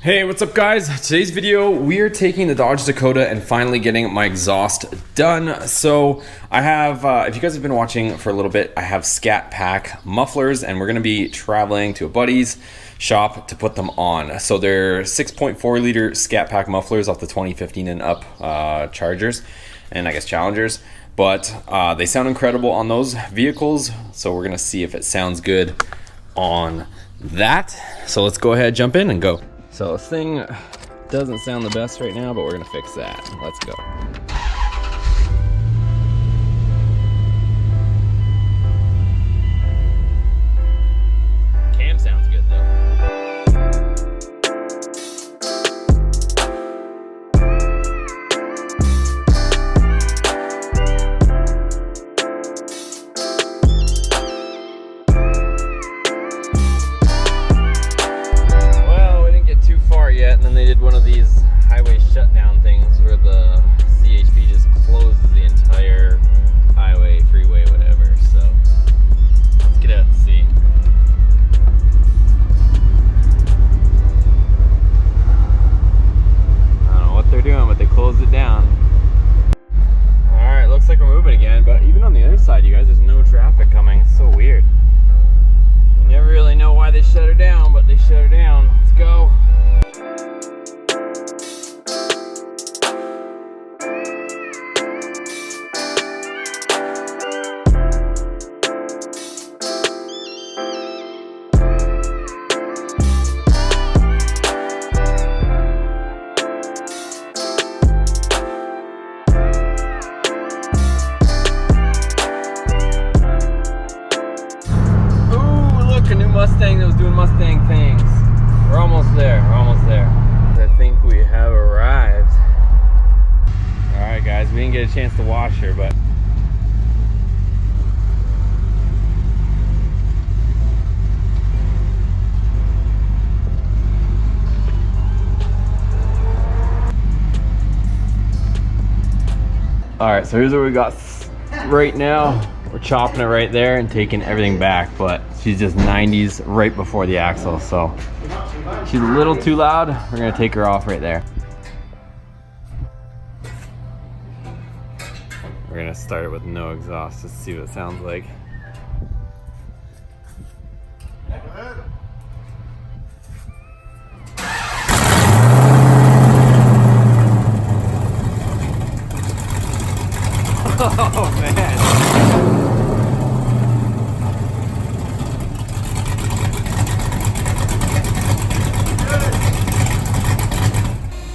Hey, what's up guys? Today's video, we are taking the Dodge Dakota and finally getting my exhaust done. So I have, if you guys have been watching for a little bit, I have Scat pack mufflers and we're gonna be traveling to a buddy's shop to put them on. So they're 6.4 liter Scat pack mufflers off the 2015 and up Chargers and I guess Challengers. But they sound incredible on those vehicles. So we're gonna see if it sounds good on that. So let's go ahead, jump in and go. So this thing doesn't sound the best right now, but we're gonna fix that. Let's go. Cam sounds good though. Yet, and then they did one of these highway shutdown things where the CHP just closes the entire highway, freeway, whatever. So let's get out and see. I don't know what they're doing, but they closed it down. Alright, looks like we're moving again, but even on the other side, you guys, there's no traffic coming. It's so weird. You never really know why they shut her down, but they shut her down. Let's go. Mustang that was doing Mustang things. We're almost there, we're almost there. I think we have arrived. Alright guys, we didn't get a chance to wash her, but alright, so here's what we got right now. We're chopping it right there and taking everything back, but she's just 90s right before the axle, so she's a little too loud. We're gonna take her off right there. We're gonna start it with no exhaust just to see what it sounds like. Oh man.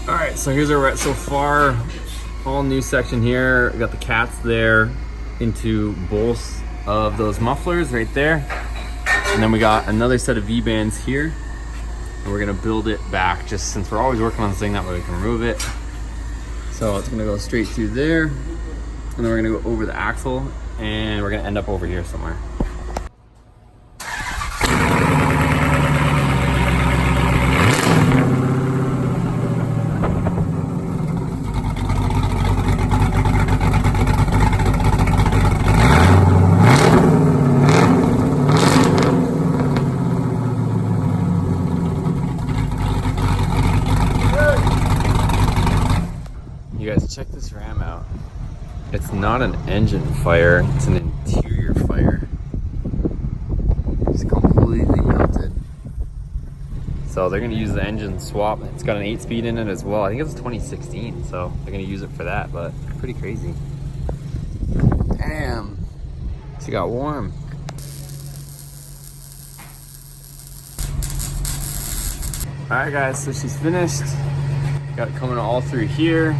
Alright, so here's where we're at so far. All new section here. We got the cats there into both of those mufflers right there. And then we got another set of V-bands here. And we're gonna build it back just since we're always working on this thing, that way we can remove it. So it's gonna go straight through there. And then we're gonna go over the axle and we're gonna end up over here somewhere. You guys, check this ram out. It's not an engine fire, it's an interior fire. It's completely melted. So they're gonna use the engine swap. It's got an 8-speed in it as well. I think it's 2016, so they're gonna use it for that, but pretty crazy. Damn, she got warm. All right guys, so she's finished. Got it coming all through here.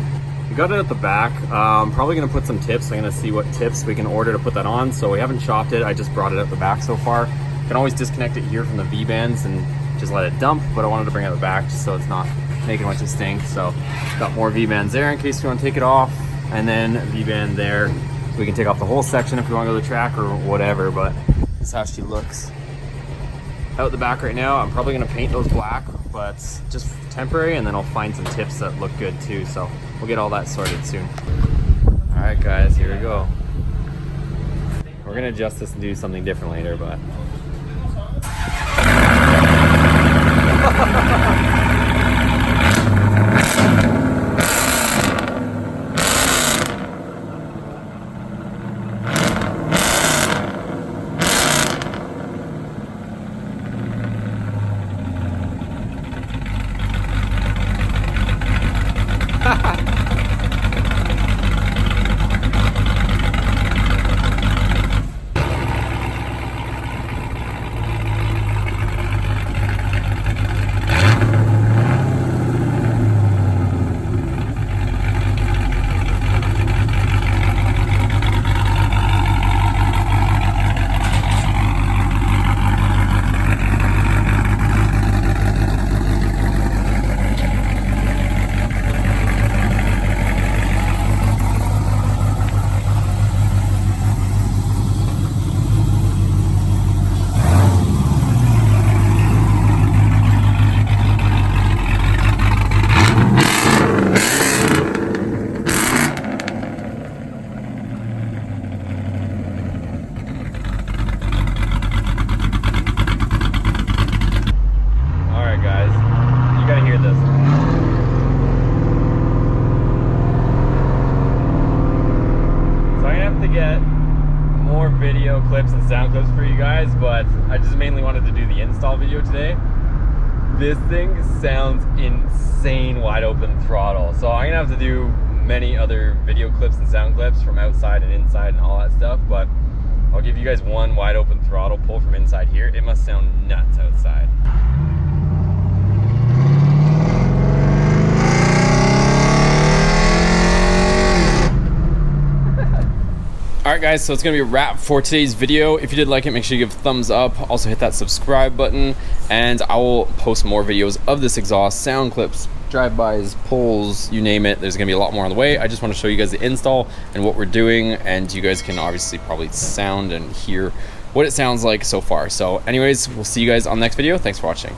We got it at the back. Probably gonna put some tips. I'm gonna see what tips we can order to put that on. So we haven't chopped it. I just brought it at the back so far. You can always disconnect it here from the V-bands and just let it dump, but I wanted to bring it at the back just so it's not making a bunch of stink. So got more V-bands there in case you want to take it off, and then V-band there. We can take off the whole section if we want to go to the track or whatever, but this is how she looks out the back right now. I'm probably gonna paint those black, but just temporary, and then I'll find some tips that look good too. So we'll get all that sorted soon. All right guys, here we go. We're gonna adjust this and do something different later, but just mainly wanted to do the install video today. This thing sounds insane wide open throttle. So I'm gonna have to do many other video clips and sound clips from outside and inside and all that stuff, but I'll give you guys one wide open throttle pull from inside here. It must sound nuts outside. Alright guys, so it's going to be a wrap for today's video. If you did like it, make sure you give a thumbs up. Also hit that subscribe button, and I will post more videos of this exhaust, sound clips, drive-bys, pulls, you name it. There's going to be a lot more on the way. I just want to show you guys the install and what we're doing, and you guys can obviously probably sound and hear what it sounds like so far. So anyways, we'll see you guys on the next video. Thanks for watching.